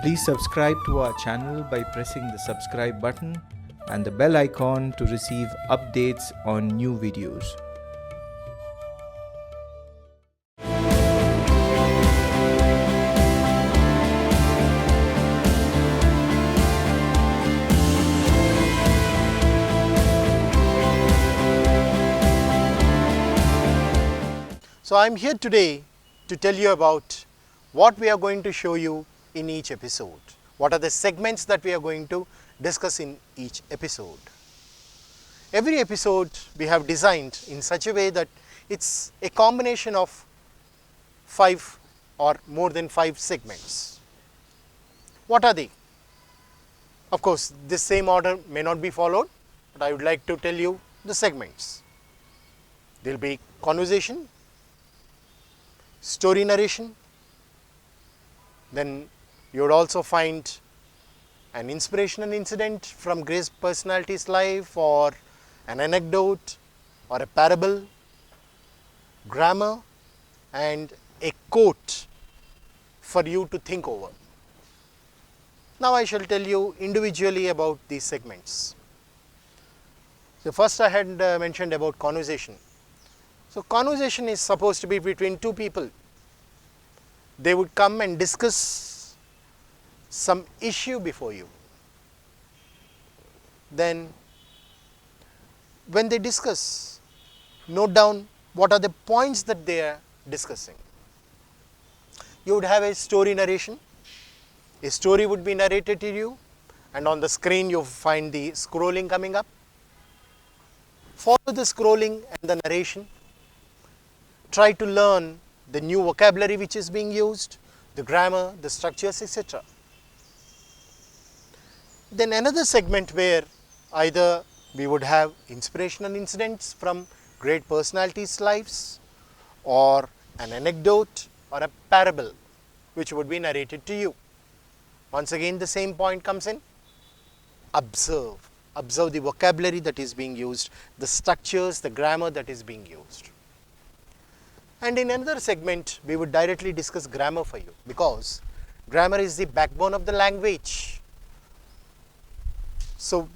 Please subscribe to our channel by pressing the subscribe button and the bell icon to receive updates on new videos. So I am here today to tell you about what we are going to show you in each episode. What are the segments that we are going to discuss in each episode. Every episode we have designed in such a way that it's a combination of 5 or more than 5 segments. What are they? Of course, this same order may not be followed, but I would like to tell you the segments. There will be conversation, story narration, then you would also find an inspirational incident from Grace's personality's life, or an anecdote, or a parable, grammar, and a quote for you to think over. Now I shall tell you individually about these segments. So first I had mentioned about conversation. So conversation is supposed to be between two people. They would come and discuss some issue before you. Then when they discuss, note down what are the points that they are discussing. You would have a story narration. A story would be narrated to you, and on the screen you find the scrolling coming up. Follow the scrolling and the narration. Try to learn the new vocabulary which is being used, the grammar, the structures, etc. Then another segment where either we would have inspirational incidents from great personalities' lives, or an anecdote or a parable which would be narrated to you. Once again the same point comes in. Observe the vocabulary that is being used, the structures, the grammar that is being used. And in another segment, we would directly discuss grammar for you, because grammar is the backbone of the language. So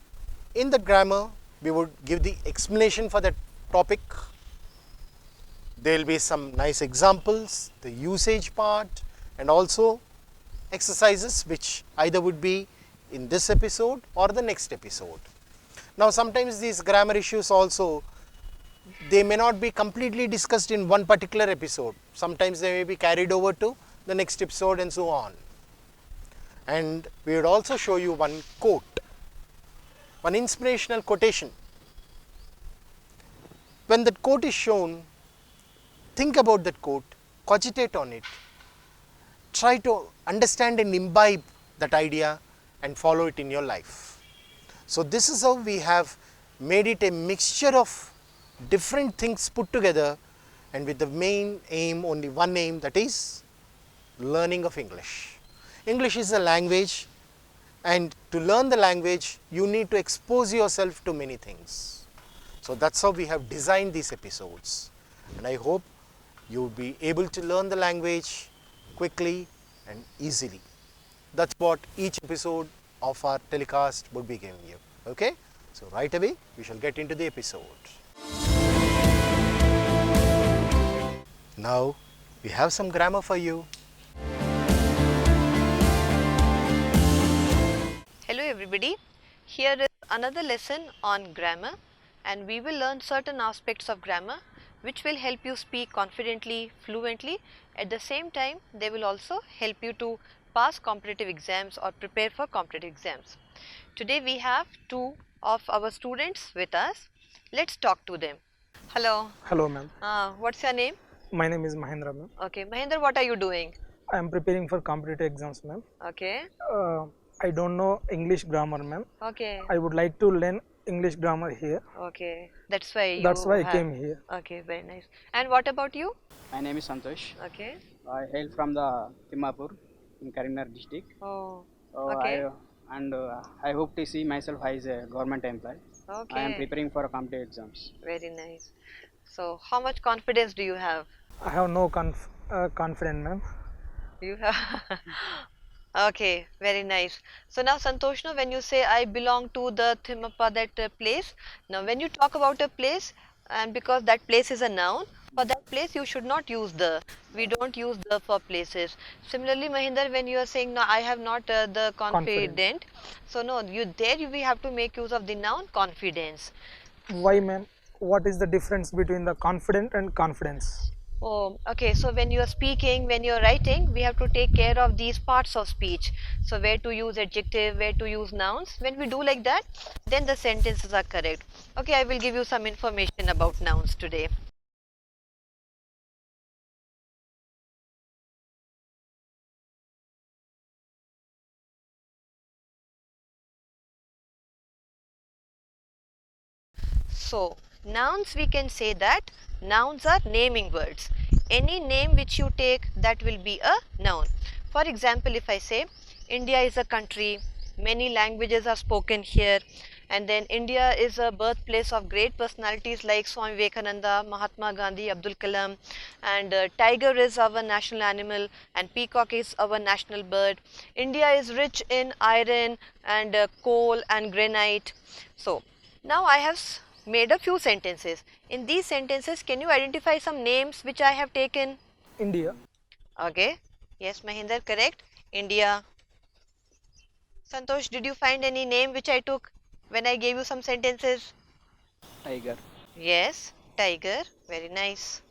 in the grammar, we would give the explanation for that topic. There will be some nice examples, the usage part, and also exercises which either would be in this episode or the next episode. Now sometimes these grammar issues also, they may not be completely discussed in one particular episode. Sometimes they may be carried over to the next episode and so on. And we would also show you one quote, one inspirational quotation. When that quote is shown, think about that quote, cogitate on it, try to understand and imbibe that idea and follow it in your life. So this is how we have made it a mixture of different things put together, and with the main aim, only one aim, that is learning of English. English is a language, and to learn the language you need to expose yourself to many things. So that's how we have designed these episodes, and I hope you will be able to learn the language quickly and easily. That's what each episode of our telecast would be giving you. Okay? So right away we shall get into the episode. Now we have some grammar for you. Hello everybody, here is another lesson on grammar, and we will learn certain aspects of grammar which will help you speak confidently, fluently. At the same time, they will also help you to pass competitive exams or prepare for competitive exams. Today we have two of our students with us. Let's talk to them. Hello. Hello ma'am. What's your name? My name is Mahendra ma'am. Okay, Mahendra, what are you doing? I am preparing for competitive exams ma'am. Okay. I don't know English grammar ma'am. Okay. I would like to learn English grammar here. Okay. That's why I came here. Okay, very nice. And what about you? My name is Santosh. Okay. I hail from the Timmapur in Karimnagar district. Oh. So Okay. I hope to see myself as a government employee. Okay. I am preparing for competitive exams. Very nice. So, how much confidence do you have? I have no confidence ma'am. You have Okay, very nice. So now Santoshna, when you say I belong to the Thimappa, that place, now when you talk about a place, and because that place is a noun, for that place you should not use the. We don't use the for places. Similarly, Mahinder, when you are saying no, I have not the Confident. confident, so no, we have to make use of the noun confidence. Why, ma'am? What is the difference between the confident and confidence? Oh, okay. So when you are speaking, when you are writing, we have to take care of these parts of speech. So where to use adjective, where to use nouns. When we do like that, then the sentences are correct. Okay, I will give you some information about nouns today. So, nouns, we can say that nouns are naming words. Any name which you take, that will be a noun. For example, if I say India is a country, many languages are spoken here, and then India is a birthplace of great personalities like Swami Vivekananda, Mahatma Gandhi, Abdul Kalam, and tiger is our national animal, and peacock is our national bird. India is rich in iron and coal and granite. So, now I have made a few sentences. In these sentences, can you identify some names which I have taken? India. Okay. Yes, Mahinder, correct. India. Santosh, did you find any name which I took when I gave you some sentences? Tiger. Yes, tiger. Very nice.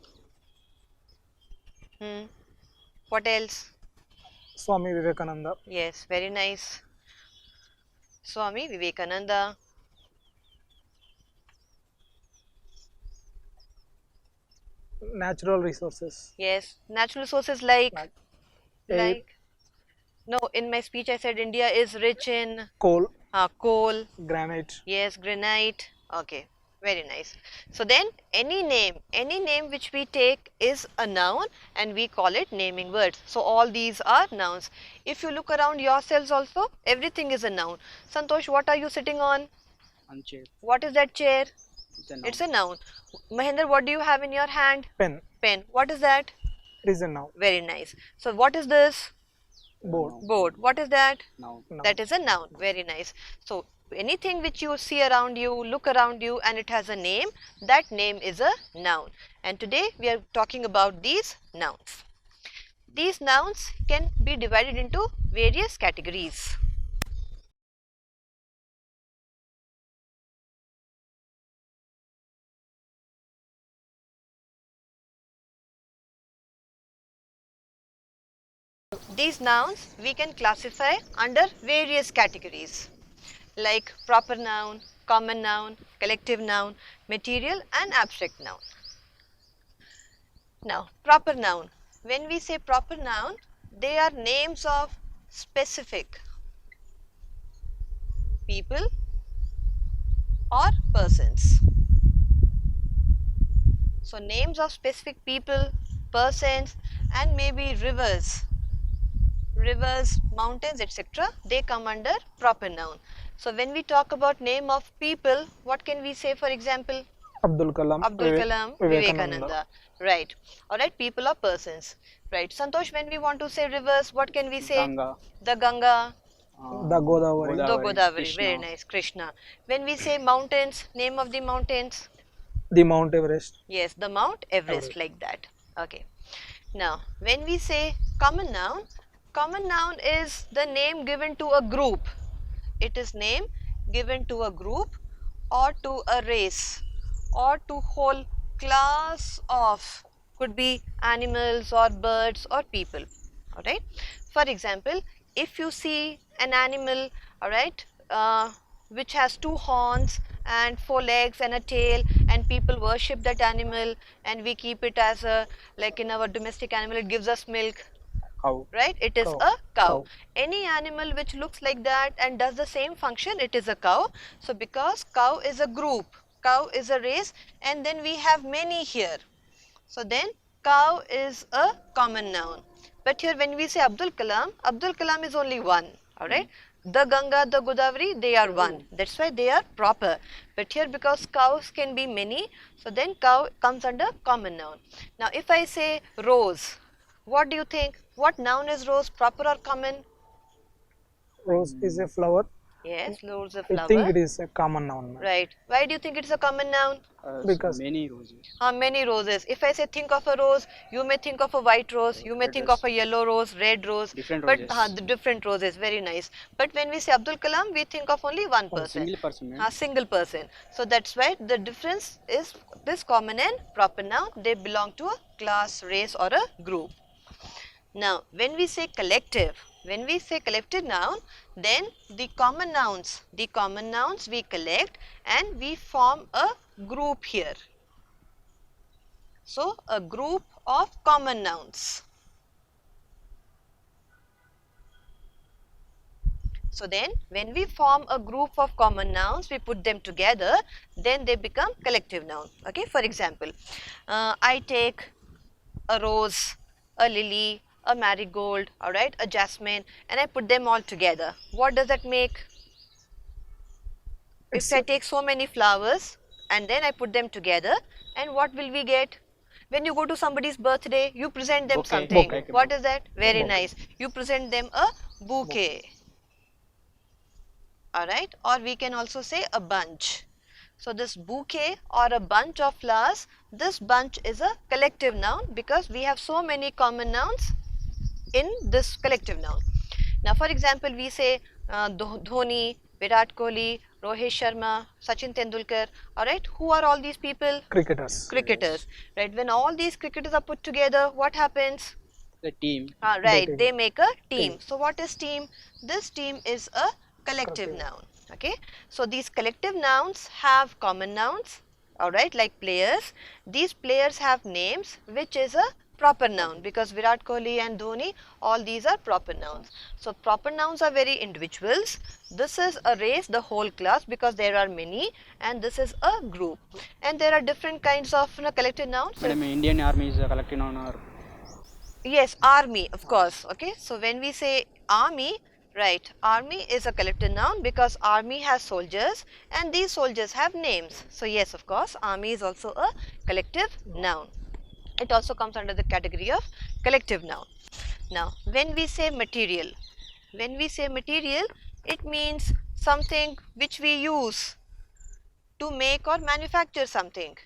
Hmm. What else? Swami Vivekananda. Yes, very nice. Swami Vivekananda. Natural resources. Yes, natural resources like Like air, like. No, in my speech I said India is rich in coal, coal. granite. Yes, granite. Okay, very nice. So then any name which we take is a noun and we call it naming words. So all these are nouns. If you look around yourselves also, everything is a noun. Santosh, what are you sitting on? On chair. What is that chair? It's a noun. It's a noun. Mahinder, what do you have in your hand? Pen. Pen. What is that? It is a noun. Very nice. So what is this? Board. Noun. Board. What is that? Noun. Noun. That is a noun. Very nice. So anything which you see around you, look around you, and it has a name, that name is a noun. And today we are talking about these nouns. These nouns can be divided into various categories. These nouns we can classify under various categories like proper noun, common noun, collective noun, material and abstract noun. Now, proper noun. When we say proper noun, they are names of specific people or persons. So, names of specific people, persons, and maybe rivers, mountains, etc. They come under proper noun. So, when we talk about name of people, what can we say, for example? Abdul Kalam. Abdul Kalam, Vivekananda. Vivekananda. Right. Alright, people or persons. Right. Santosh, when we want to say rivers, what can we say? Ganga. The Ganga, The Godavari. the Godavari. Krishna. Very nice. Krishna. When we say mountains, name of the mountains? The Mount Everest. Yes, the Mount Everest, like that. Okay. Now, when we say common noun is the name given to a group. It is name given to a group or to a race or to whole class of, could be animals or birds or people. Alright. For example, if you see an animal, alright, which has two horns and four legs and a tail, and people worship that animal, and we keep it as a, like in our domestic animal, it gives us milk, Cow. right? It is Cow. a cow. Cow. Any animal which looks like that and does the same function, it is a cow. So because cow is a group, cow is a race, and then we have many here. So then cow is a common noun. But here when we say Abdul Kalam is only one, alright? The Ganga, the Godavari, they are one. That's why they are proper. But here because cows can be many, so then cow comes under common noun. Now if I say rose, what do you think? What noun is rose, proper or common? Rose is a flower. Yes, rose a I think flower. it is a common noun, ma'am. Right. Why do you think it's a common noun? Because- many roses. Many roses. If I say think of a rose, you may think of a white rose, you may Red think rose. of a yellow rose, red rose. Different but roses. the different roses, very nice. But when we say Abdul Kalam, we think of only one person. Single person, ma'am. A single person. So that's why the difference is this common and proper noun. They belong to a class, race, or a group. Now, when we say collective noun, then the common nouns we collect and we form a group here. So, a group of common nouns. So then, when we form a group of common nouns, we put them together, then they become collective noun. Okay, for example, I take a rose, a lily, a marigold, alright, a jasmine, and I put them all together. What does that make? If I take so many flowers and then I put them together, and what will we get? When you go to somebody's birthday, you present them Bouquet. something. Bouquet. What is that? Very Bouquet. nice. You present them a bouquet. Alright, or we can also say a bunch. So this bouquet or a bunch of flowers, this bunch is a collective noun because we have so many common nouns in this collective noun. Now for example, we say Dhoni, Virat Kohli, Rohit Sharma, Sachin Tendulkar. Alright, who are all these people? Cricketers. Cricketers. Right, when all these cricketers are put together, what happens? The team. Right, team. they make a team. So what is team? This team is a collective noun. Okay, so these collective nouns have common nouns, alright, like players. These players have names, which is a proper noun because Virat Kohli and Dhoni, all these are proper nouns. So proper nouns are very individuals. This is a race, the whole class, because there are many, and this is a group. And there are different kinds of collective nouns. So Madam, Indian Army is a collective noun or yes, army, of course. Okay, so when we say army, right, army is a collective noun because army has soldiers and these soldiers have names. So yes, of course, army is also a collective noun. It also comes under the category of collective noun. Now, when we say material, it means something which we use to make or manufacture something.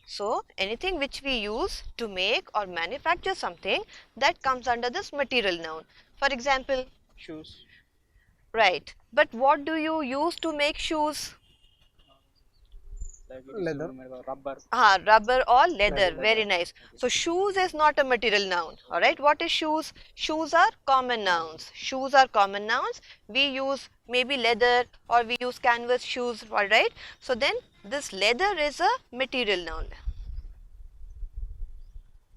So, anything which we use to make or manufacture something, that comes under this material noun. For example, shoes. right, but what do you use to make shoes? Like Leather. Rubber. Rubber or leather, Leather. very nice. So, shoes is not a material noun, alright. What is shoes? Shoes are common nouns. Shoes are common nouns. We use maybe leather or we use canvas shoes, alright. So, then this leather is a material noun.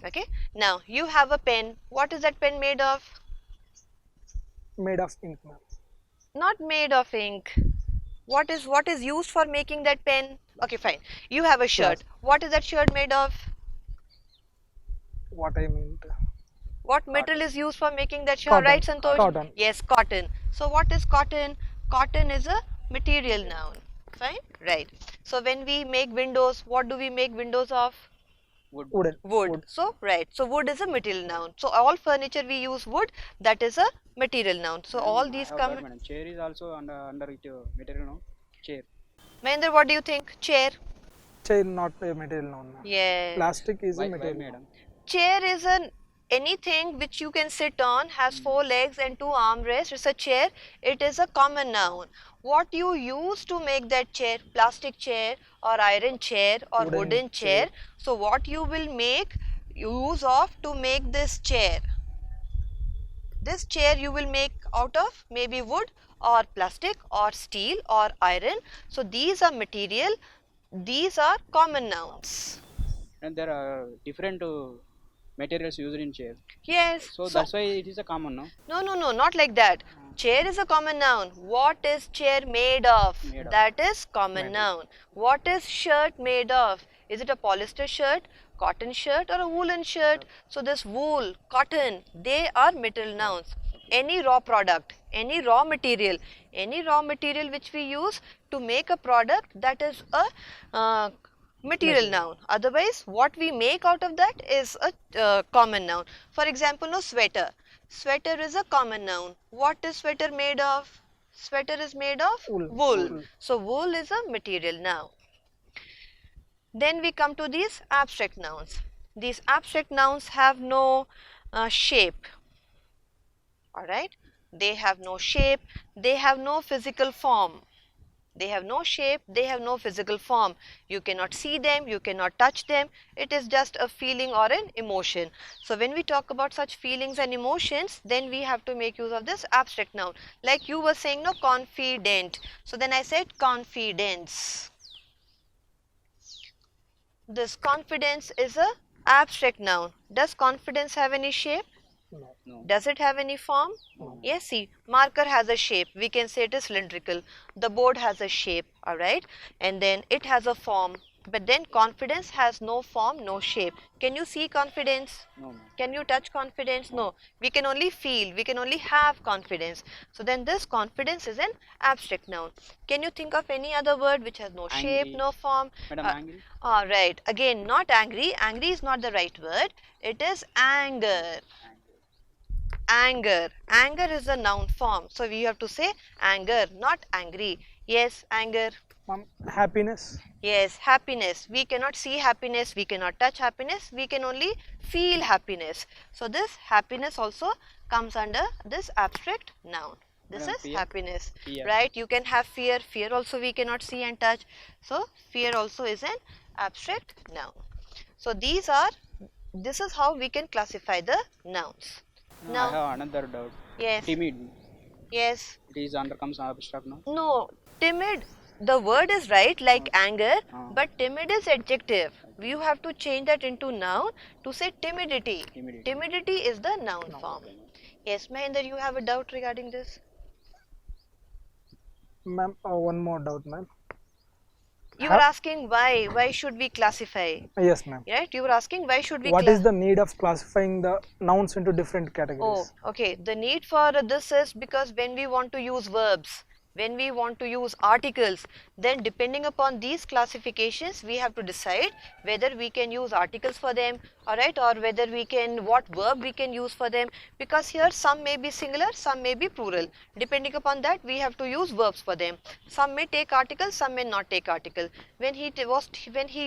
Okay. Now, you have a pen. What is that pen made of? Made of ink, ma'am. Not made of ink. What is used for making that pen? Okay, fine. You have a shirt. What is that shirt made of? What I meant. What material is used for making that shirt? Cotton. Right, Santosh? Cotton. Yes, cotton. So what is cotton? Cotton is a material noun. Fine? Right. So when we make windows, what do we make windows of? Wooden. Wood. So right. So wood is a material noun. So all furniture we use wood, that is a material noun. So all these come. Madam. Chair is also under it material noun. Chair. Mahendra, what do you think? Chair. Chair not a material noun, ma'am. Yeah. Plastic is a Why, material madam? noun. Chair is anything which you can sit on, has 4 legs and 2 armrests. It's a chair. It is a common noun. What you use to make that chair, plastic chair or iron chair or wooden chair. So what you will make use of to make this chair? This chair you will make out of maybe wood or plastic or steel or iron. So these are material. These are common nouns. And there are different materials used in chair. Yes. So that's why it is a common, no? No, not like that. Chair is a common noun. What is chair made of? That is common noun. What is shirt made of? Is it a polyester shirt, cotton shirt or a woolen shirt? So this wool, cotton, they are material nouns. Any raw product, any raw material which we use to make a product, that is a Material noun. Otherwise, what we make out of that is a common noun. For example, no, sweater. Sweater is a common noun. What is sweater made of? Sweater is made of Wool. wool. So wool is a material noun. Then we come to these abstract nouns. These abstract nouns have no shape. Alright, they have no shape, they have no physical form. They have no shape, they have no physical form. You cannot see them, you cannot touch them. It is just a feeling or an emotion. So when we talk about such feelings and emotions, then we have to make use of this abstract noun. Like you were saying, no, confident. So then I said confidence. This confidence is a abstract noun. Does confidence have any shape? No. Does it have any form? No. Yes, see, marker has a shape. We can say it is cylindrical. The board has a shape, alright? And then it has a form. But then confidence has no form, no shape. Can you see confidence? No, ma'am. Can you touch confidence? No. We can only feel, we can only have confidence. So then this confidence is an abstract noun. Can you think of any other word which has no shape, Angry. no form? Madam, angry? Alright, again, not angry. Angry is not the right word. It is anger. Anger. Anger is a noun form. So we have to say anger, not angry. Yes, anger. Happiness. Yes, happiness. We cannot see happiness, we cannot touch happiness, we can only feel happiness. So this happiness also comes under this abstract noun. This Madam, is fear? happiness, Fear. right? You can have fear. Fear also we cannot see and touch. So fear also is an abstract noun. So this is how we can classify the nouns. No, Now, I have another doubt. yes, Timid. yes. It is under comes abstract now. No, timid. The word is right, like anger, but but timid is adjective. You have to change that into noun to say timidity. Timidity. Timidity is the noun form. Yes, Mahinder, you have a doubt regarding this? Ma'am, one more doubt, ma'am. You were asking why? Why should we classify? Yes, ma'am. Right? You were asking why should we What is the need of classifying the nouns into different categories? Oh, okay. The need for this is because when we want to use verbs, when we want to use articles, then depending upon these classifications, we have to decide whether we can use articles for them, alright, or whether we can, what verb we can use for them, because here some may be singular, some may be plural. Depending upon that, we have to use verbs for them. Some may take articles, some may not take article. When he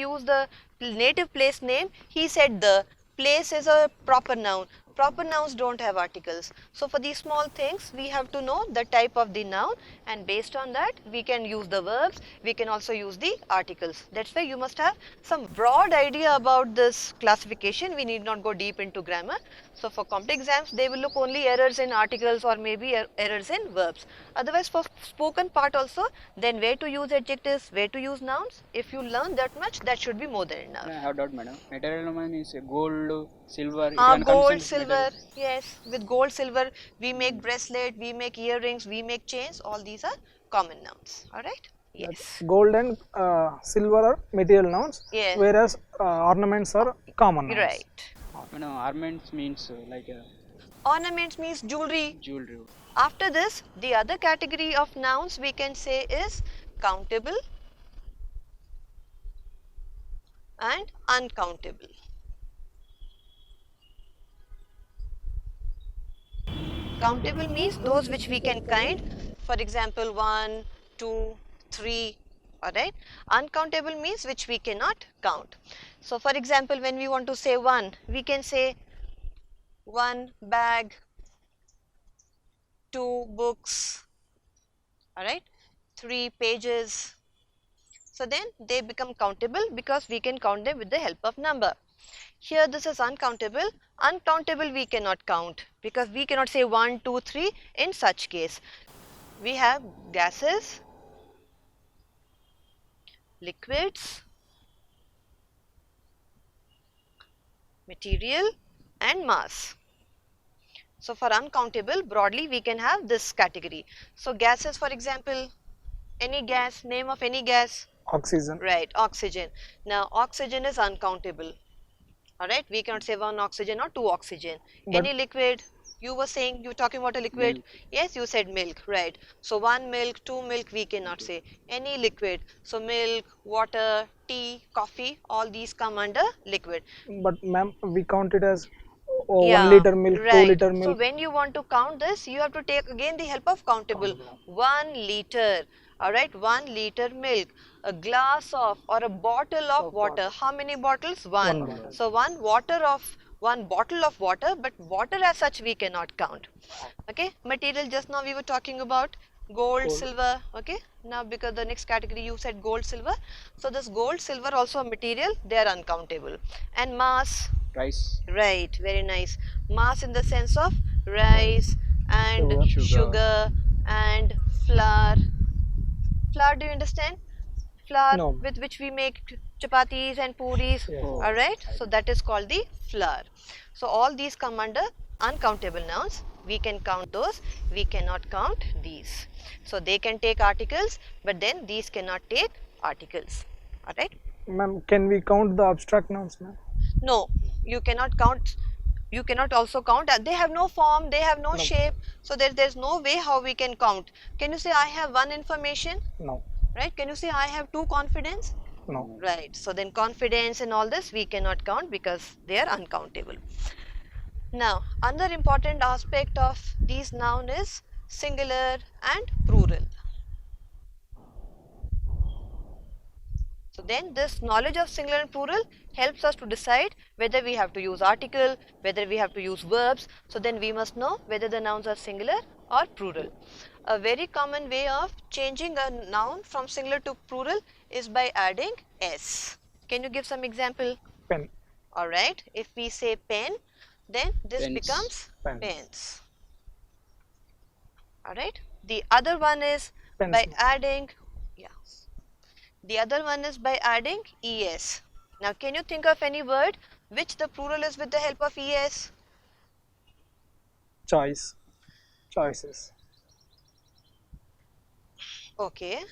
used the native place name, he said the place is a proper noun. Proper nouns don't have articles. So for these small things, we have to know the type of the noun, and based on that, we can use the verbs, we can also use the articles. That's why you must have some broad idea about this classification. We need not go deep into grammar. So for complex exams, they will look only errors in articles or maybe errors in verbs. Otherwise, for spoken part also, then where to use adjectives, where to use nouns, if you learn that much, that should be more than enough. I have doubt, madam. Material means gold, silver. Gold, silver, yes. With gold, silver, we make bracelet, we make earrings, we make chains. All these are common nouns. All right. Yes. Gold and silver are material nouns, Yes. whereas ornaments are common nouns. Right. Madam, ornaments means like Ornaments means jewelry. jewelry. After this, the other category of nouns we can say is countable and uncountable. Countable means those which we can count. For example, 1, 2, 3. Alright. Uncountable means which we cannot count. So for example, when we want to say 1, we can say 1 bag, 2 books, alright, 3 pages. So then they become countable because we can count them with the help of number. Here this is uncountable. Uncountable we cannot count because we cannot say 1, 2, 3 in such case. We have gases, liquids, material and mass. So for uncountable, broadly we can have this category. So gases, for example, any gas, name of any gas. Oxygen. Right, oxygen. Now oxygen is uncountable. Alright, we cannot say 1 oxygen or 2 oxygen. But any liquid, You were saying, you were talking about a liquid. Milk. Yes, you said milk, right? So one milk, two milk, we cannot say. Any liquid. So milk, water, tea, coffee, all these come under liquid. But ma'am, we count it as 1 Yeah, liter milk, 2 right. liter So milk. when you want to count this, you have to take again the help of countable. 1 liter, all right, 1 liter milk, a glass of or a bottle of water. How many bottles? One. bottle. So one bottle of water, but water as such we cannot count. Okay, material just now we were talking about gold, silver. Okay, now because the next category you said gold, silver. So this gold, silver also a material, they are uncountable. And mass. Rice. Right, very nice. Mass in the sense of rice and Sugar. sugar and flour. Flour, do you understand? Flour No. with which we make chapatis and puris. Yes. Oh. Alright, so that is called the flour. So all these come under uncountable nouns. We can count those, we cannot count these. So they can take articles, but then these cannot take articles. Alright. Ma'am, can we count the abstract nouns, ma'am? No, you cannot count. You cannot also count. They have no form, they have no shape. So there's no way how we can count. Can you say I have one information? No. Right? Can you say I have two confidence? No. Right. So then confidence and all this we cannot count because they are uncountable. Now, another important aspect of these noun is singular and plural. So then this knowledge of singular and plural helps us to decide whether we have to use article, whether we have to use verbs. So then we must know whether the nouns are singular or plural. A very common way of changing a noun from singular to plural is by adding s. Can you give some example? Pen. Alright, if we say pen, then this Pens. becomes Pens. pens. Alright, the other one is by Pencil. adding, the other one is by adding es. Now can you think of any word which the plural is with the help of es? Choice. Choices. Okay.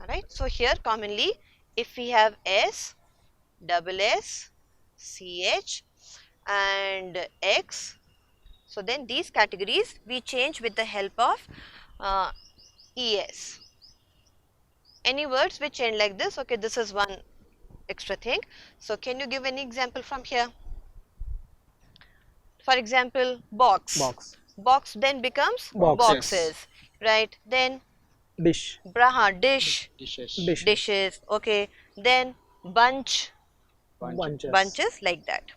Alright, so here commonly if we have s, double s, ch and x, so then these categories we change with the help of es. Any words which end like this? Okay, this is one extra thing. So can you give any example from here? For example, box. Box. Box then becomes Boxes. boxes. Right. Then Dish. dish. Dishes. Dish. Dishes. Okay. Then bunch. Bunches. Bunches like that.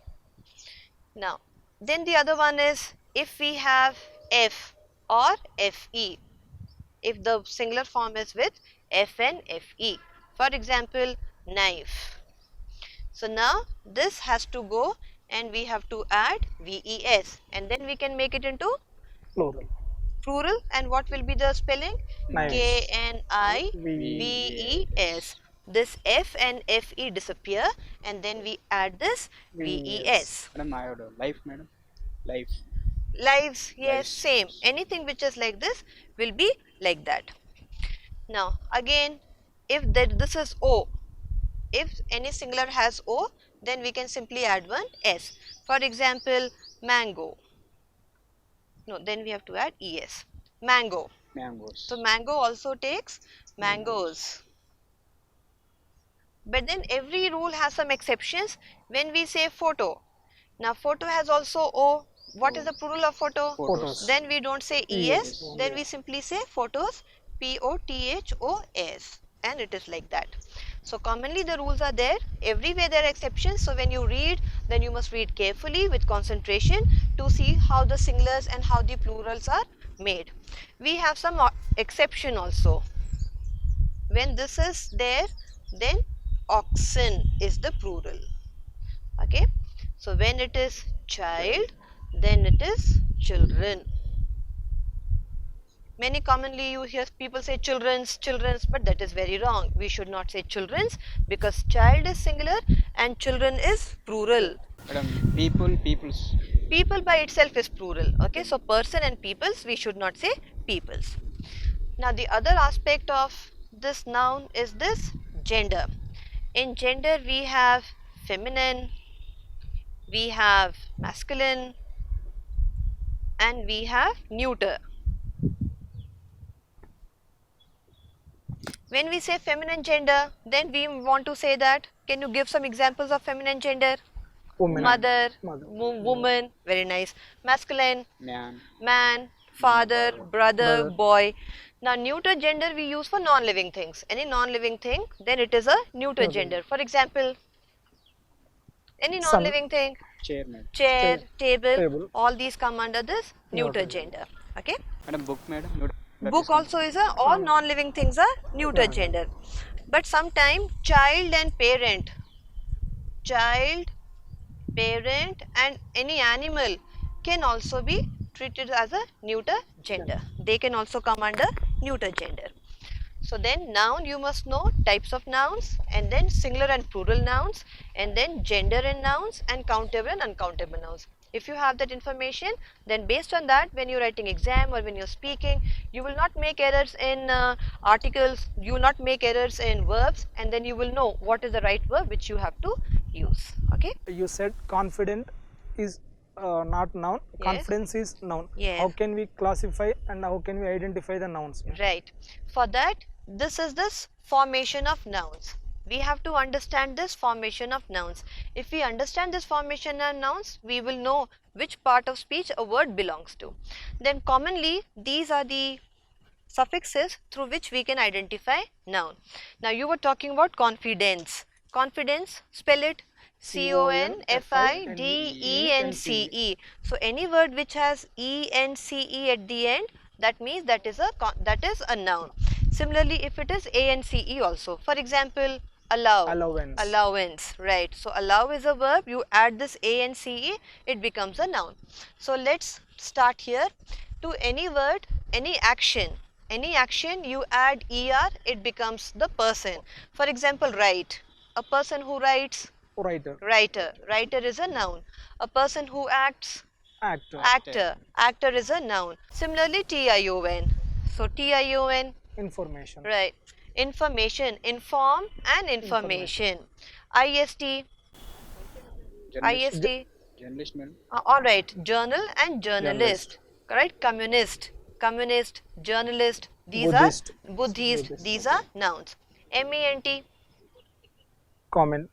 Now, then the other one is if we have f or fe. If the singular form is with f and fe. For example, knife. So now this has to go and we have to add ves and then we can make it into Plural. plural. And what will be the spelling? Knives. K-N-I-V-E-S. This f and fe disappear and then we add this ves. Madam, I have life, madam. Life. Lives, yes, Lives. same. Anything which is like this will be like that. Now again, if this is o, if any singular has o, then we can simply add one s. For example, mango. No, then we have to add es. Mango. Mangoes. So mango also takes mangoes. But then every rule has some exceptions. When we say photo, now photo has also o. What is the plural of photo? Photos. Then we don't say es, then we simply say photos, P-O-T-H-O-S, and it is like that. So commonly the rules are there, everywhere there are exceptions. So when you read, then you must read carefully with concentration to see how the singulars and how the plurals are made. We have some exception also. When this is there, then oxen is the plural. Okay, so when it is child, then it is children. Many commonly you hear people say children's, but that is very wrong. We should not say children's because child is singular and children is plural. Madam, people, peoples. People by itself is plural. Okay, so person and peoples, we should not say peoples. Now the other aspect of this noun is this gender. In gender we have feminine, we have masculine, and we have neuter. When we say feminine gender, then we want to say that, can you give some examples of feminine gender? Woman. Mother, Mother. woman, very nice. Masculine, Man. man, father, brother, Brother. boy. Now neuter gender we use for non-living things. Any non-living thing, then it is a neuter Neuter. gender. For example, any Sun. non-living thing, Chair, madam. chair, Chair, table, table. all these come under this neuter Neuter. gender. Okay. Madam, book, madam. Note. Book also is a, all non-living things are neuter gender. But sometime child and parent, child, parent and any animal can also be treated as a neuter gender. They can also come under neuter gender. So then noun, you must know types of nouns, and then singular and plural nouns, and then gender in nouns, and countable and uncountable nouns. If you have that information, then based on that, when you're writing exam or when you're speaking, you will not make errors in articles, you will not make errors in verbs, and then you will know what is the right verb which you have to use. Okay. You said confident is not noun. Yes. Confidence is noun. Yes. How can we classify and how can we identify the nouns? Right. For that, this is this formation of nouns. We have to understand this formation of nouns. If we understand this formation of nouns, we will know which part of speech a word belongs to. Then commonly, these are the suffixes through which we can identify noun. Now you were talking about confidence. Confidence, spell it CONFIDENCE. So any word which has ENCE at the end, that means that is a noun. Similarly, if it is ANCE also, for example, allow, Allowance. allowance, right? So allow is a verb, you add this ANCE, it becomes a noun. So let's start here. To any word, any action you add ER, it becomes the person. For example, write, a person who writes, Writer. writer is a noun. A person who acts, Actor. actor is a noun. Similarly, TION, so TION, Information. right, information, inform and information. IST, Journalist. IST, Journalist, madam. all right, journal and journalist, correct. Communist, journalist, these Buddhist. are Buddhist, these are nouns. MENT, Comment.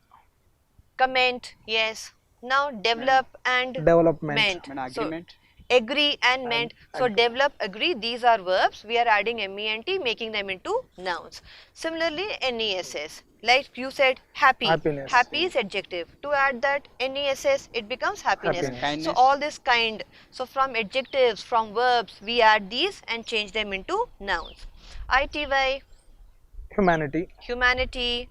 comment, yes. Now develop and Development. ment. Madam, So agreement. agree and ment. So develop, agree, these are verbs. We are adding MENT, making them into nouns. Similarly, NESS, like you said, happy. Happiness. Happy is adjective. To add that NESS, it becomes happiness. Happiness. Kindness. So all this kind. So from adjectives, from verbs, we add these and change them into nouns. ITY, Humanity. humanity,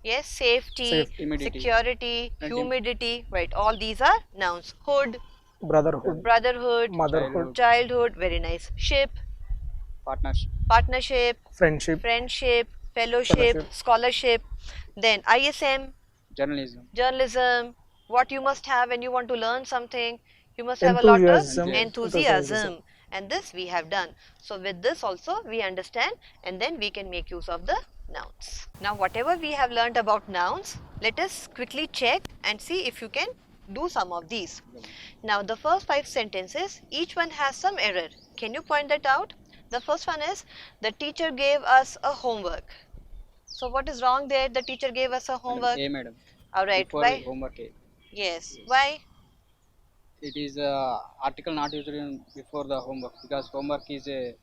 yes, safety, Humidity. security, humidity, right, all these are nouns. Hood, Brotherhood. brotherhood, Motherhood. childhood, very nice. Ship, Partnership. partnership, Friendship. friendship, fellowship, scholarship. Then ISM, Journalism. journalism, what you must have when you want to learn something, you must have a lot of Enthusiasm. enthusiasm, and this we have done. So with this also we understand, and then we can make use of the nouns. Now whatever we have learnt about nouns, let us quickly check and see if you can do some of these. Now the first 5 sentences, each one has some error. Can you point that out? The first one is, the teacher gave us a homework. So what is wrong there? The teacher gave us a homework. A, madam. Alright, Before why? homework A. Yes, why? It is article not used in before the homework, because homework is a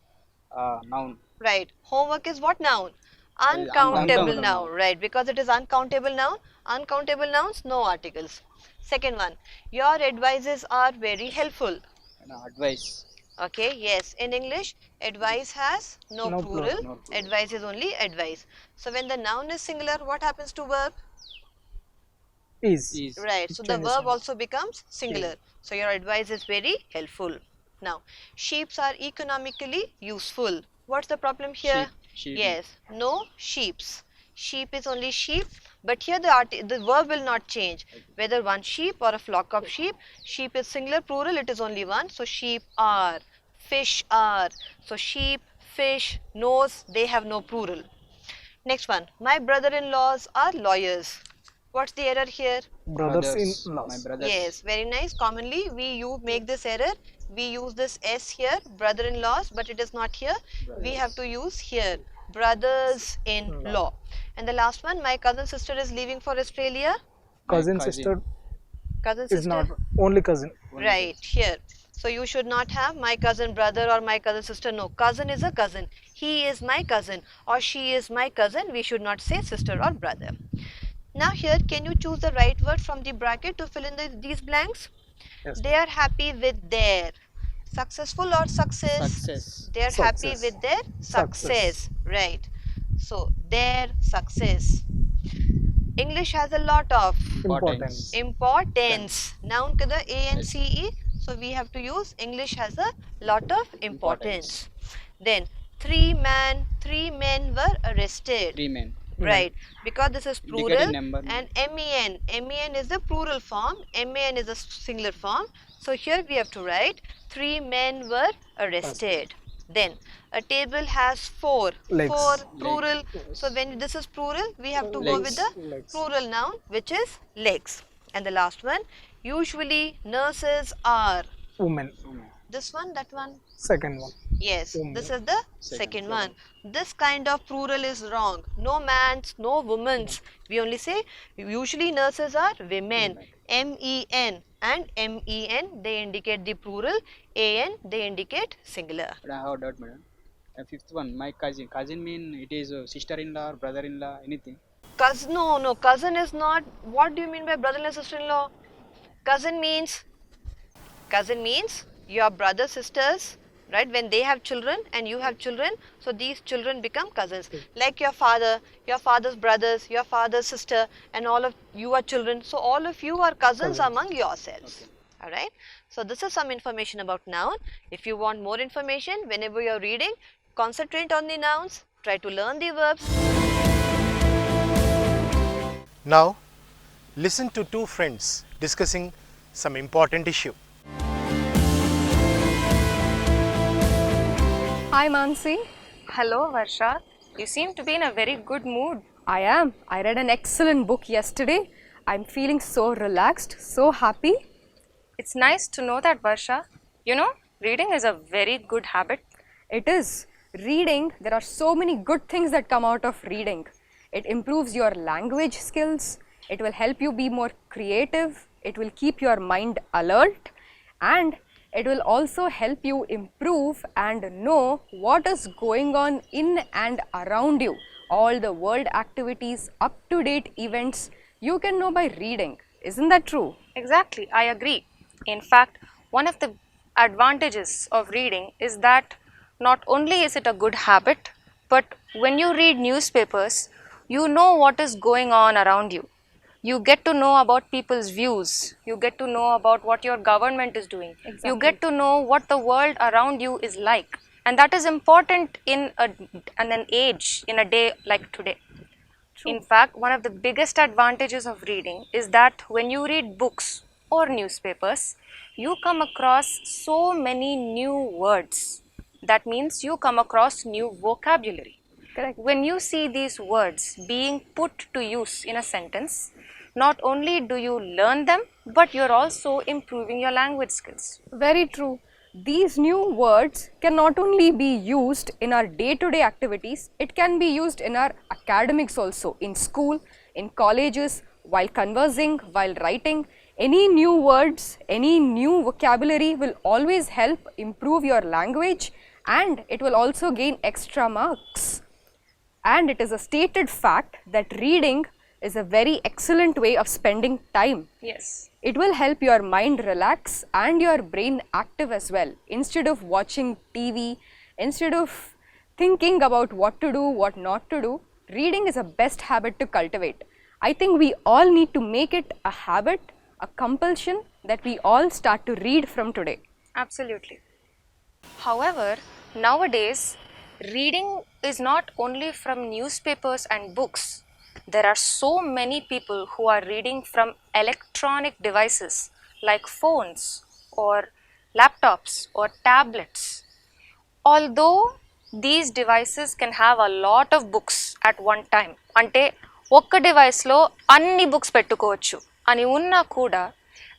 noun. Right, homework is what noun? Uncountable Uncountable noun, noun. right, because it is uncountable noun. Uncountable nouns, no articles. Second one, your advices are very helpful. And advice. Okay, yes, in English, advice has no No plural. plural. No plural. Advice is only advice. So when the noun is singular, what happens to verb? Is. Is. Right, so the Changes verb sign. also becomes singular. So your advice is very helpful. Now, sheeps are economically useful. What's the problem here? Sheep. Yes, no sheeps. Sheep is only sheep, but here the verb will not change. Whether one sheep or a flock of sheep, sheep is singular, plural, it is only one. So sheep are, fish are. So sheep, fish, nose, they have no plural. Next one, my brother-in-laws are lawyers. What's the error here? Brothers-in-laws. My brothers. Yes, very nice. Commonly, you make this error. We use this S here, brother-in-laws, but it is not here. We have to use here, brothers-in-law. And the last one, my cousin sister is leaving for Australia. My Cousin sister Cousin is sister. not only cousin. Right, here. So you should not have my cousin brother or my cousin sister. No, cousin is a cousin. He is my cousin or she is my cousin. We should not say sister or brother. Now here, can you choose the right word from the bracket to fill in these blanks? Yes. They are happy with their successful or success? Success. They are happy Success. with their success. Success. Right. So their success. English has a lot of Importance. importance. Noun kada A-N-C-E. So we have to use English has a lot of importance. Then three men were arrested. 3 men. Right, because this is plural Indicating number. and MEN is the plural form, MAN is a singular form. So here we have to write 3 men were arrested. Then a table has 4 Legs. 4 plural. So when this is plural, we have to go with the Legs. plural noun, which is legs. And the last one, usually nurses are Women. this one, that one. Second one. Yes, Woman. this is the second one. This kind of plural is wrong. No man's, no woman's. We only say usually nurses are women. MEN and MEN, they indicate the plural. AN, they indicate singular. But I have a doubt, madam. Fifth one, my cousin. Cousin mean it is sister-in-law or brother-in-law, anything. Cousin, no, cousin is not. What do you mean by brother and sister-in-law? Cousin means your brother, sisters, right? When they have children and you have children, so these children become cousins. Like your father, your father's brothers, your father's sister, and all of you are children. So all of you are cousins among yourselves. All right. So this is some information about noun. If you want more information, whenever you are reading, concentrate on the nouns. Try to learn the verbs. Now, listen to two friends discussing some important issue. Hi Mansi. Hello, Varsha. You seem to be in a very good mood. I am. I read an excellent book yesterday. I'm feeling so relaxed, so happy. It's nice to know that, Varsha. You know, reading is a very good habit. It is. Reading, there are so many good things that come out of reading. It improves your language skills. It will help you be more creative. It will keep your mind alert. And it will also help you improve and know what is going on in and around you. All the world activities, up-to-date events, you can know by reading. Isn't that true? Exactly, I agree. In fact, one of the advantages of reading is that not only is it a good habit, but when you read newspapers, you know what is going on around you. You get to know about people's views. You get to know about what your government is doing. Exactly. You get to know what the world around you is like. And that is important in an age, in a day like today. In fact, one of the biggest advantages of reading is that when you read books or newspapers, you come across so many new words. That means you come across new vocabulary. Correct. When you see these words being put to use in a sentence, not only do you learn them, but you're also improving your language skills. Very true. These new words can not only be used in our day-to-day activities, it can be used in our academics also, in school, in colleges, while conversing, while writing. Any new words, any new vocabulary will always help improve your language, and it will also gain extra marks. And it is a stated fact that reading is a very excellent way of spending time. Yes. It will help your mind relax and your brain active as well. Instead of watching TV, instead of thinking about what to do, what not to do, reading is a best habit to cultivate. I think we all need to make it a habit, a compulsion that we all start to read from today. Absolutely. However, nowadays, reading is not only from newspapers and books. There are so many people who are reading from electronic devices like phones or laptops or tablets. Although these devices can have a lot of books at one time, ante ఒక్క డివైస్లో అన్ని books పెట్టుకోవచ్చు అని ఉన్నా కూడా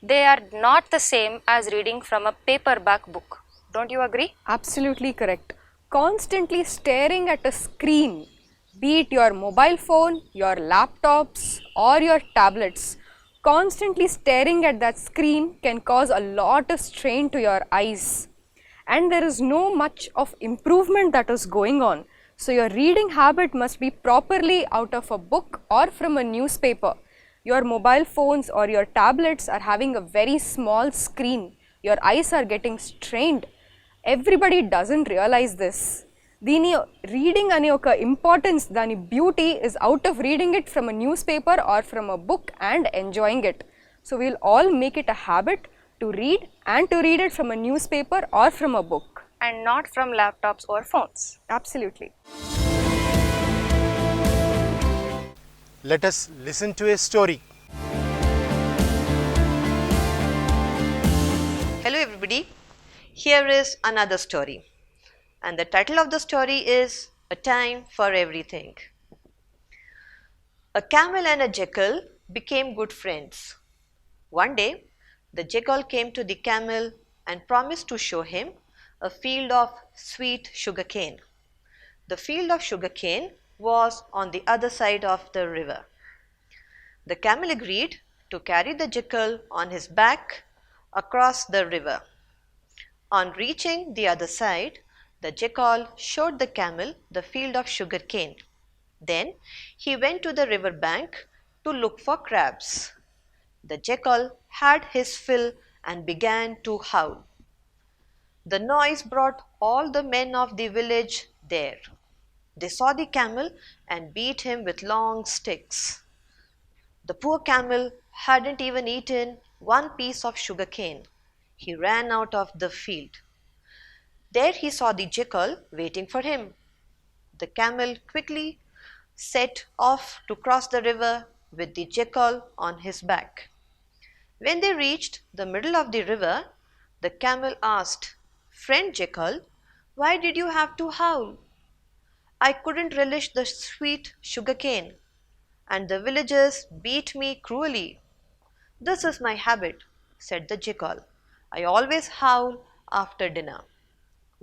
they are not the same as reading from a paperback book. Don't you agree? Absolutely correct. Constantly staring at a screen, be it your mobile phone, your laptops, or your tablets, constantly staring at that screen can cause a lot of strain to your eyes. And there is no much of improvement that is going on. So your reading habit must be properly out of a book or from a newspaper. Your mobile phones or your tablets are having a very small screen. Your eyes are getting strained. Everybody doesn't realize this. దీని reading అనే ఒక importance, దాని beauty is out of reading it from a newspaper or from a book and enjoying it. So we'll all make it a habit to read and to read it from a newspaper or from a book. And not from laptops or phones. Absolutely. Let us listen to a story. Hello everybody, here is another story, and the title of the story is A Time for Everything. A camel and a jackal became good friends. One day, the jackal came to the camel and promised to show him a field of sweet sugarcane. The field of sugarcane was on the other side of the river. The camel agreed to carry the jackal on his back across the river. On reaching the other side, the jackal showed the camel the field of sugarcane. Then he went to the river bank to look for crabs. The jackal had his fill and began to howl. The noise brought all the men of the village there. They saw the camel and beat him with long sticks. The poor camel hadn't even eaten one piece of sugarcane. He ran out of the field. There he saw the jackal waiting for him. The camel quickly set off to cross the river with the jackal on his back. When they reached the middle of the river, the camel asked, "Friend jackal, why did you have to howl? I couldn't relish the sweet sugarcane, and the villagers beat me cruelly." "This is my habit," said the jackal. "I always howl after dinner."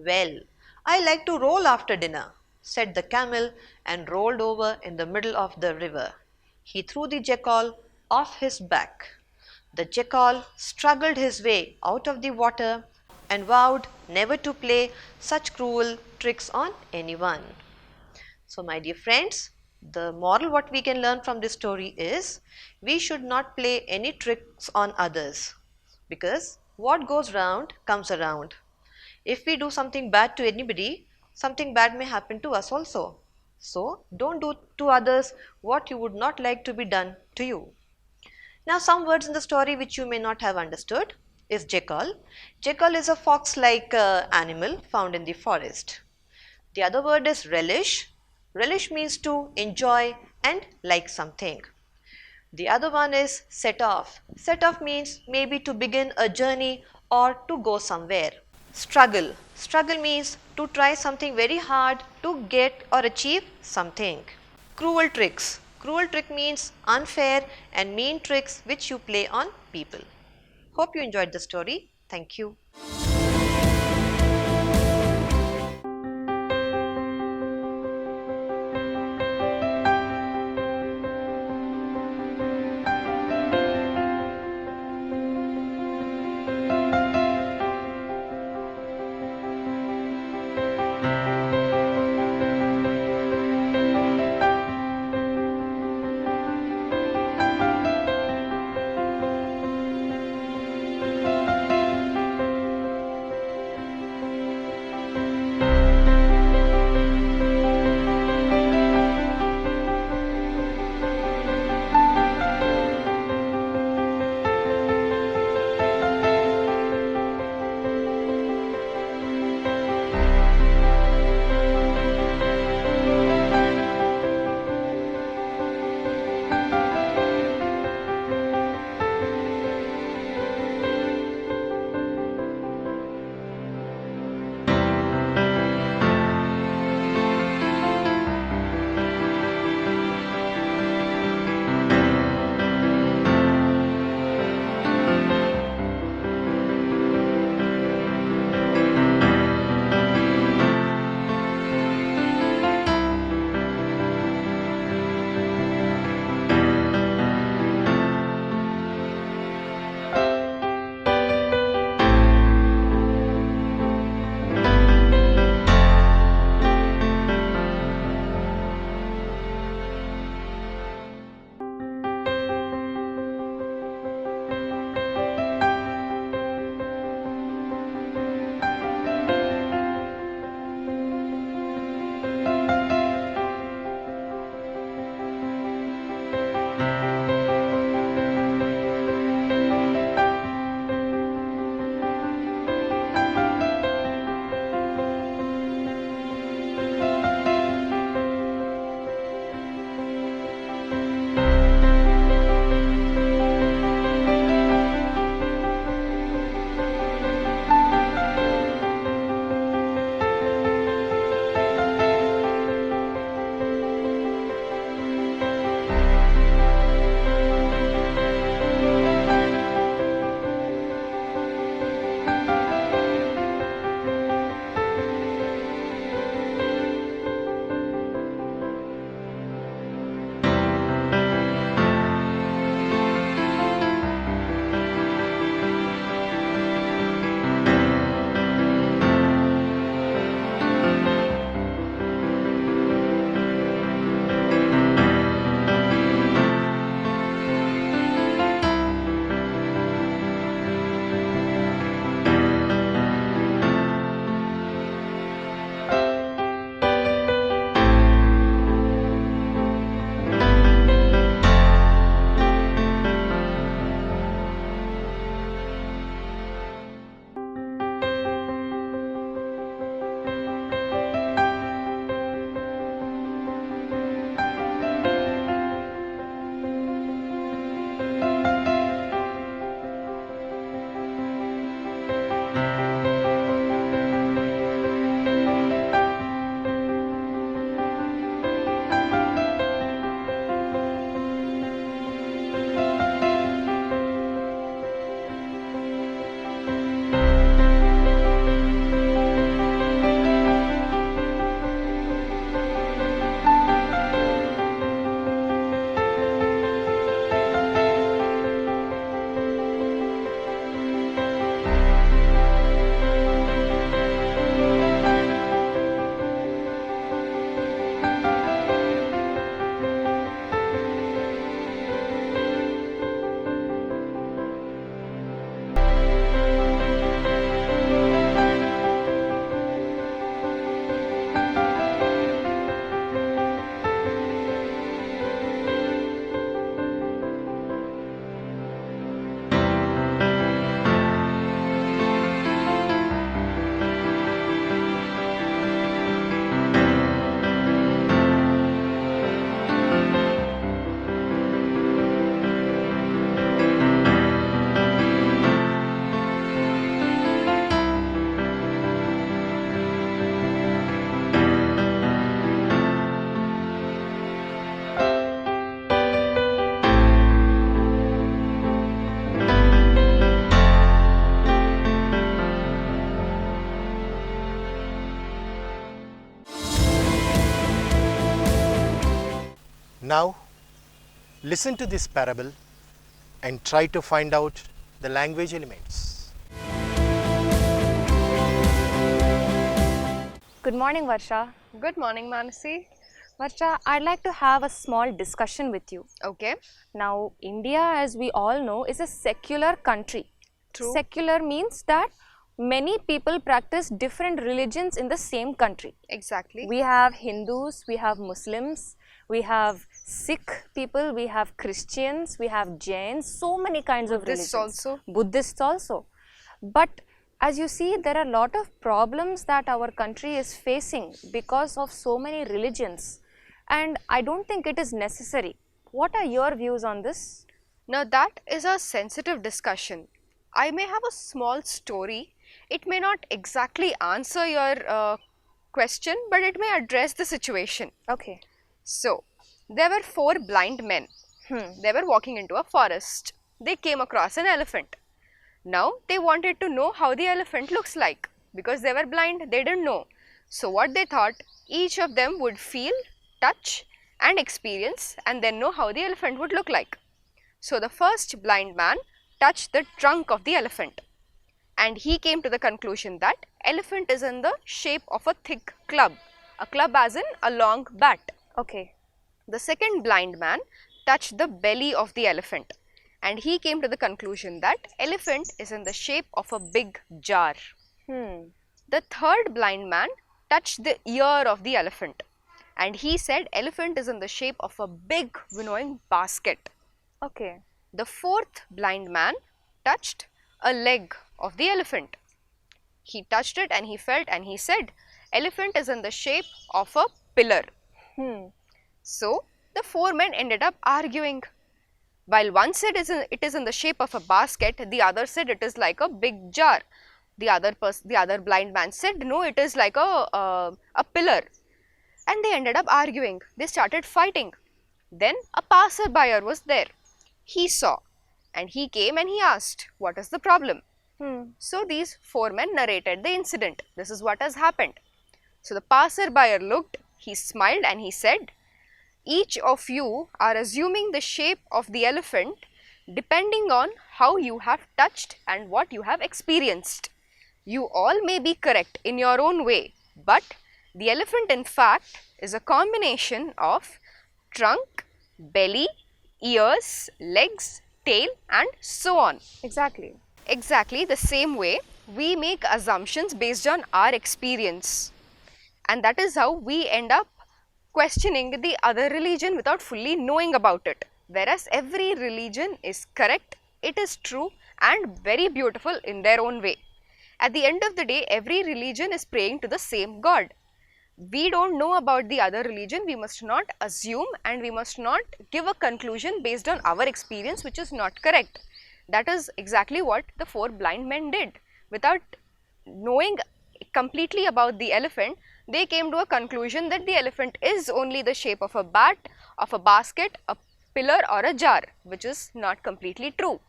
"Well, I like to roll after dinner," said the camel, and rolled over in the middle of the river. He threw the jackal off his back. The jackal struggled his way out of the water and vowed never to play such cruel tricks on anyone. So my dear friends, the moral what we can learn from this story is we should not play any tricks on others, because what goes round comes around. If we do something bad to anybody, something bad may happen to us also. So don't do to others what you would not like to be done to you. Now some words in the story which you may not have understood is jackal. Jackal is a fox-like animal found in the forest. The other word is relish. Relish means to enjoy and like something. The other one is set off. Set off means maybe to begin a journey or to go somewhere. Struggle. Struggle means to try something very hard to get or achieve something. Cruel tricks. Cruel trick means unfair and mean tricks which you play on people. Hope you enjoyed the story. Thank you. Now, listen to this parable and try to find out the language elements. Good morning, Varsha. Good morning, Manasi. Varsha, I'd like to have a small discussion with you. Okay. Now, India, as we all know, is a secular country. True. Secular means that many people practice different religions in the same country. Exactly. We have Hindus, we have Muslims, we have Sikh people, we have Christians, we have Jains, so many kinds of Buddhists religions. also. Buddhists also. But as you see, there are a lot of problems that our country is facing because of so many religions. And I don't think it is necessary. What are your views on this? Now that is a sensitive discussion. I may have a small story. It may not exactly answer your question, but it may address the situation. Okay. So, there were 4 blind men. They were walking into a forest. They came across an elephant. Now, they wanted to know how the elephant looks like. Because they were blind, they didn't know. So, what they thought, each of them would feel, touch and experience and then know how the elephant would look like. So, the first blind man touched the trunk of the elephant. And he came to the conclusion that elephant is in the shape of a thick club. A club as in a long bat. Okay. The second blind man touched the belly of the elephant. And he came to the conclusion that elephant is in the shape of a big jar. The third blind man touched the ear of the elephant. And he said elephant is in the shape of a big winnowing basket. Okay. The fourth blind man touched a leg of the elephant. He touched it and he felt and he said elephant is in the shape of a pillar. So, the 4 men ended up arguing. While one said it is in the shape of a basket, the other said it is like a big jar. The other blind man said no, it is like a pillar. And they ended up arguing. They started fighting. Then a passerby was there. He saw and he came and he asked, what is the problem? So these 4 men narrated the incident. This is what has happened. So the passerby looked, he smiled and he said, each of you are assuming the shape of the elephant depending on how you have touched and what you have experienced. You all may be correct in your own way, but the elephant in fact is a combination of trunk, belly, ears, legs, tail and so on. Exactly. Exactly the same way we make assumptions based on our experience, and that is how we end up questioning the other religion without fully knowing about it. Whereas every religion is correct, it is true and very beautiful in their own way. At the end of the day, every religion is praying to the same God. We don't know about the other religion, we must not assume and we must not give a conclusion based on our experience which is not correct. That is exactly what the 4 blind men did. Without knowing completely about the elephant, they came to a conclusion that the elephant is only the shape of a bat, of a basket, a pillar or a jar, which is not completely true.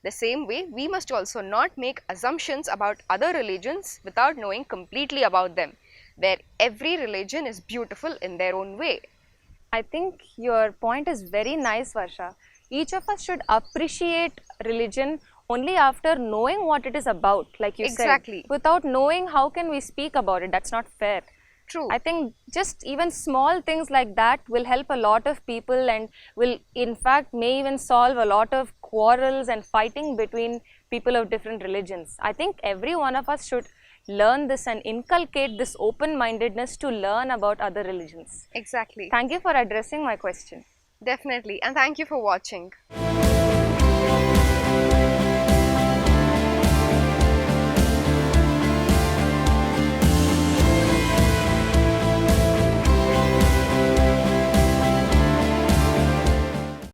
The same way, we must also not make assumptions about other religions without knowing completely about them, where every religion is beautiful in their own way. I think your point is very nice, Varsha. Each of us should appreciate religion only after knowing what it is about, like you said. Exactly. Without knowing, how can we speak about it? That's not fair. True. I think just even small things like that will help a lot of people and will in fact may even solve a lot of quarrels and fighting between people of different religions. I think every one of us should learn this and inculcate this open-mindedness to learn about other religions. Exactly. Thank you for addressing my question. Definitely, and thank you for watching.